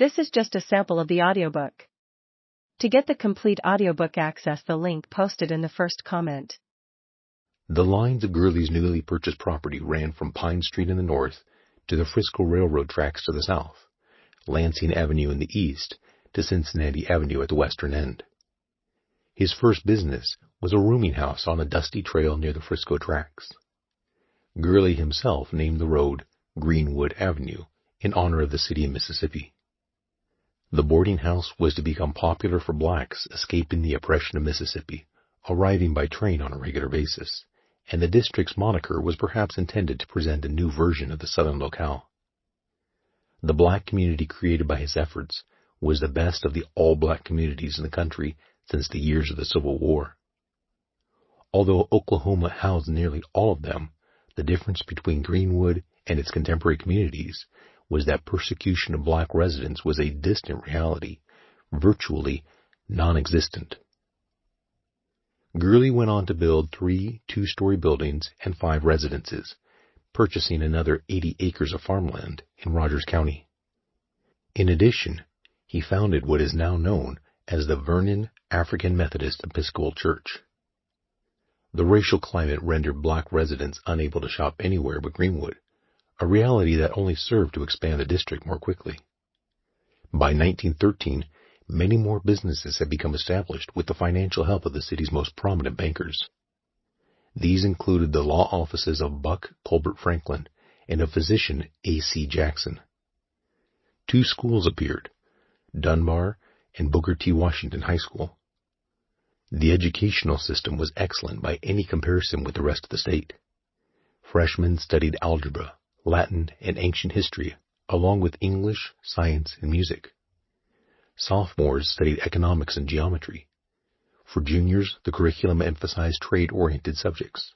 This is just a sample of the audiobook. To get the complete audiobook, access the link posted in the first comment. The lines of Gurley's newly purchased property ran from Pine Street in the north to the Frisco Railroad tracks to the south, Lansing Avenue in the east to Cincinnati Avenue at the western end. His first business was a rooming house on a dusty trail near the Frisco tracks. Gurley himself named the road Greenwood Avenue in honor of the city of Mississippi. The boarding house was to become popular for blacks escaping the oppression of Mississippi, arriving by train on a regular basis, and the district's moniker was perhaps intended to present a new version of the southern locale. The black community created by his efforts was the best of the all-black communities in the country since the years of the Civil War. Although Oklahoma housed nearly all of them, the difference between Greenwood and its contemporary communities was that persecution of black residents was a distant reality, virtually non-existent. Gurley went on to build 3 two-story buildings and 5 residences, purchasing another 80 acres of farmland in Rogers County. In addition, he founded what is now known as the Vernon African Methodist Episcopal Church. The racial climate rendered black residents unable to shop anywhere but Greenwood, a reality that only served to expand the district more quickly. By 1913, many more businesses had become established with the financial help of the city's most prominent bankers. These included the law offices of Buck Colbert Franklin and of physician A.C. Jackson. 2 schools appeared, Dunbar and Booker T. Washington High School. The educational system was excellent by any comparison with the rest of the state. Freshmen studied algebra, Latin, and ancient history, along with English, science, and music. Sophomores studied economics and geometry. For juniors, the curriculum emphasized trade-oriented subjects.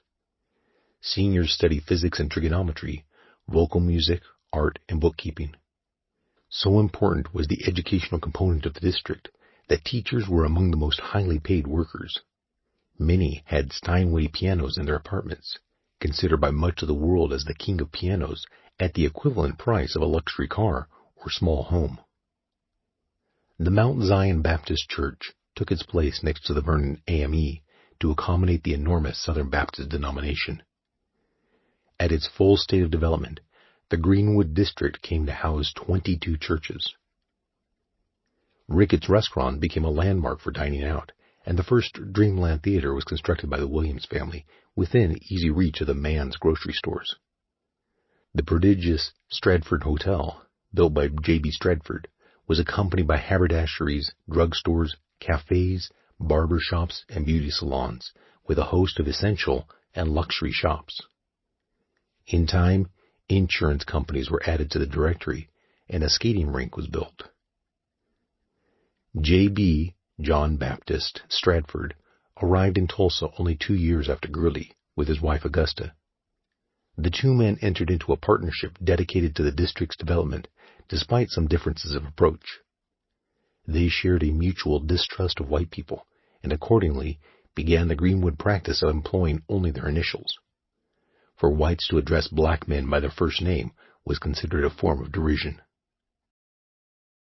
Seniors studied physics and trigonometry, vocal music, art, and bookkeeping. So important was the educational component of the district that teachers were among the most highly paid workers. Many had Steinway pianos in their apartments, considered by much of the world as the king of pianos at the equivalent price of a luxury car or small home. The Mount Zion Baptist Church took its place next to the Vernon AME to accommodate the enormous Southern Baptist denomination. At its full state of development, the Greenwood district came to house 22 churches. Ricketts Restaurant became a landmark for dining out, and the first Dreamland Theater was constructed by the Williams family within easy reach of the Mann's grocery stores. The prodigious Stratford Hotel, built by J.B. Stratford, was accompanied by haberdasheries, drugstores, cafes, barber shops, and beauty salons, with a host of essential and luxury shops. In time, insurance companies were added to the directory, and a skating rink was built. J.B. John Baptist Stratford arrived in Tulsa only 2 years after Gurley, with his wife Augusta. The 2 men entered into a partnership dedicated to the district's development, despite some differences of approach. They shared a mutual distrust of white people, and accordingly began the Greenwood practice of employing only their initials. For whites to address black men by their first name was considered a form of derision.